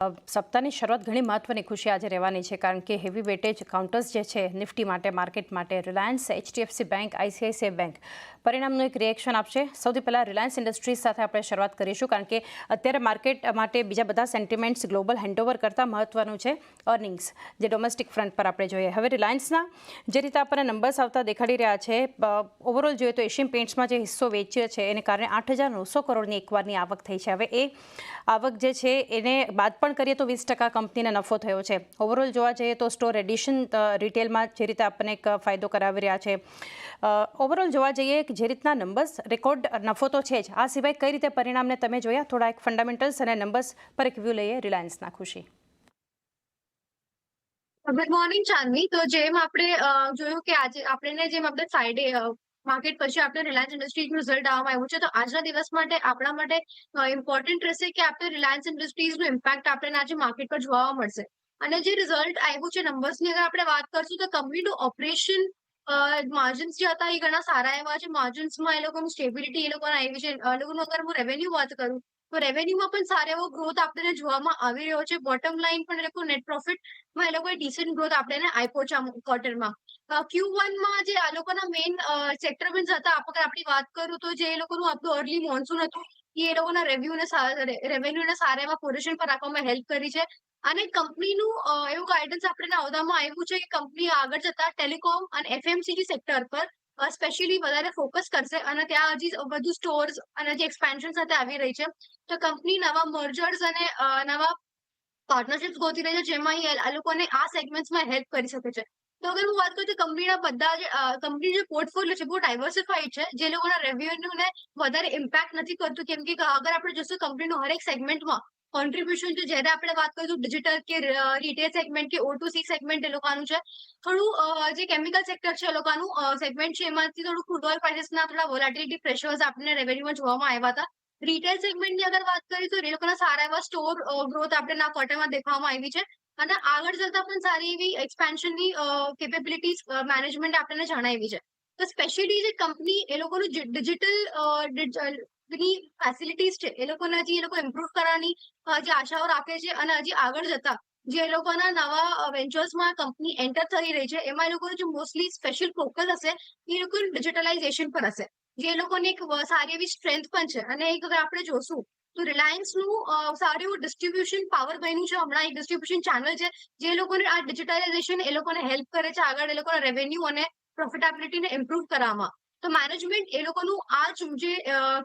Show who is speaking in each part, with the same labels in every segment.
Speaker 1: સપ્તાહની શરૂઆત ઘણી મહત્વની ખુશી આજે રહેવાની છે, કારણ કે હેવી વેટેજ કાઉન્ટર્સ જે છે નિફ્ટી માટે, માર્કેટ માટે Reliance, HDFC bank, ICICI bank પરિણામનું એક રિએક્શન આપશે. સૌથી પહેલાં રિલાયન્સ ઇન્ડસ્ટ્રીઝ સાથે આપણે શરૂઆત કરીશું, કારણ કે અત્યારે માર્કેટ માટે બીજા બધા સેન્ટિમેન્ટ્સ ગ્લોબલ હેન્ડઓવર કરતાં મહત્વનું છે અર્નિંગ્સ, જે ડોમેસ્ટિક ફ્રન્ટ પર આપણે જોઈએ. હવે રિલાયન્સના જે રીતે આપણને નંબર્સ આવતા દેખાડી રહ્યા છે, ઓવરઓલ જોઈએ તો એશિયન પેઇન્ટ્સમાં જે હિસ્સો વેચ્યો છે એને કારણે 8,900 કરોડની એકવારની આવક થઈ છે. હવે એ આવક જે છે એને બાદ પણ કરીએ તો 20% કંપનીને નફો થયો છે. ઓવરઓલ જોવા જઈએ તો સ્ટોર એડિશન રિટેલમાં જે રીતે આપણને એક ફાયદો કરાવી રહ્યા છે. ઓવરઓલ જોવા જઈએ કે જે રીતના નંબર્સ, રેકોર્ડ નફો તો છે જ, આ સિવાય કઈ રીતે પરિણામને તમે જોયા, થોડા એક ફંડામેન્ટલ્સ અને નંબર્સ પર એક વ્યૂ લઈએ રિલાયન્સના. ખુશી.
Speaker 2: ગુડ મોર્નિંગ ચાંદની. તો જેમ આપણે જોયું કે આજે આપણે જેમ આપણે ફ્રાઈડે માર્કેટ પછી આપણે રિલાયન્સ ઇન્ડસ્ટ્રીઝનું રિઝલ્ટ આવવામાં આવ્યું છે, તો આજના દિવસ માટે આપણા માટે ઇમ્પોર્ટન્ટ રહેશે કે આપણે રિલાયન્સ ઇન્ડસ્ટ્રીઝનું ઇમ્પેક્ટ આપણને આજે માર્કેટ પર જોવા મળશે. અને જે રિઝલ્ટ આવ્યું છે નંબર્સની અગર આપણે વાત કરશું તો કંપનીનું ઓપરેશન માર્જિન્સ જે હતા એ ઘણા સારા એવા છે. માર્જિન્સમાં એ લોકોનું સ્ટેબિલિટી એ લોકોને આવી છે. એ લોકોનું અગર હું રેવન્યુ વાત કરું તો રેવન્યુમાં પણ સારો એવો ગ્રોથ આપણને જોવામાં આવી રહ્યો છે. બોટમ લાઇન પણ એ લોકો નેટ પ્રોફિટમાં એ લોકોએ ડિસન્ટ ગ્રોથ આપણને આપ્યો છે આ ક્વાર્ટરમાં. Q1માં જે આ લોકોના મેઇન સેક્ટર મીન્સ હતા, આપણી વાત કરું તો જે એ લોકોનું આપણું અર્લી મોન્સૂન હતું એ લોકોના રેવન્યુને સારા એવા પોઝિશન પર રાખવામાં હેલ્પ કરી છે. અને કંપનીનું એવું ગાઈડન્સ આપણને આવવામાં આવ્યું છે કે કંપની આગળ જતા ટેલિકોમ અને FMCG સેક્ટર પર સ્પેશિયલી વધારે ફોકસ કરશે અને ત્યાં હજી વધુ સ્ટોર્સ અને જે એક્સપેન્શન સાથે આવી રહી છે, તો કંપની નવા મર્જર્સ અને નવા પાર્ટનરશિપ્સ ગોતી રહી છે, જેમાં આ લોકોને આ સેગમેન્ટ્સમાં હેલ્પ કરી શકે છે. તો અગર હું વાત કરું તો કંપનીના બધા જે કંપની જે પોર્ટફોલિયો છે બહુ ડાયવર્સિફાઈડ છે, જે લોકોના રેવન્યુને વધારે ઇમ્પેક્ટ નથી કરતું. કેમ કે અગર આપણે જોશું કંપનીનું હરેક સેગમેન્ટમાં કોન્ટ્રીબ્યુશન છે. જ્યારે આપણે વાત કરીશું ડિજિટલ કે રિટેલ સેગમેન્ટ કે O2C સેગમેન્ટ એ લોકોનું છે, થોડું જે કેમિકલ સેક્ટર છે એ લોકોનું સેગમેન્ટ છે, એમાંથી થોડું ક્રૂડ ઓઇલ પ્રાઇસીસના થોડા વોલેટિલિટી પ્રેશર્સ આપણને રેવન્યુમાં જોવામાં આવ્યા હતા. રિટેલ સેગમેન્ટની અગર વાત કરીએ તો એ લોકોના સારા એવા સ્ટોર ગ્રોથ આપણને આ ક્વાર્ટરમાં દેખાવામાં આવી છે. અને આગળ જતા પણ સારી એવી એક્સપેન્શનની કેપેબિલિટીઝ મેનેજમેન્ટ આપણને જણાવી છે. તો સ્પેશિયલી જે કંપની એ લોકોનું ડિજિટલ ની ફેસિલિટીઝ છે એ લોકોને હજી એ લોકો ઇમ્પ્રુવ કરવાની જે આશાઓ રાખે છે. અને હજી આગળ જતા જે એ લોકોના નવા વેન્ચર્સમાં કંપની એન્ટર થઈ રહી છે, એમાં એ લોકોનું જે મોસ્ટલી સ્પેશિયલ ફોકસ હશે એ લોકોનું ડિજિટલાઇઝેશન પર હશે, જે એ લોકોની એક સારી એવી સ્ટ્રેન્થ પણ છે. અને એક અગર આપણે જોશું તો રિલાયન્સનું સારું એવું ડિસ્ટ્રીબ્યુશન પાવર બન્યું છે. હમણાં એક ડિસ્ટ્રીબ્યુશન ચેનલ છે જે લોકોને આ ડિજિટલાઇઝેશન એ લોકોને હેલ્પ કરે છે આગળ એ લોકોના રેવન્યુ અને પ્રોફિટેબિલિટીને ઇમ્પ્રુવ કરવામાં. તો મેનેજમેન્ટ એ લોકોનું આ જે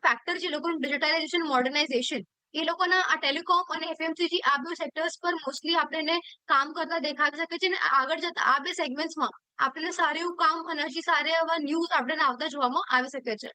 Speaker 2: ફેક્ટર છે, એ લોકોનું ડિજિટલાઇઝેશન, મોડર્નાઇઝેશન, એ લોકોના આ ટેલિકોમ અને FMCG આ બે સેક્ટર્સ પર મોસ્ટલી આપણને કામ કરતા દેખાઈ શકે છે. અને આગળ જતા આ બે સેગમેન્ટ્સમાં આપણને સારું એવું કામ અને હજી સારા એવા ન્યૂઝ આપણને આવતા જોવામાં આવી શકે છે.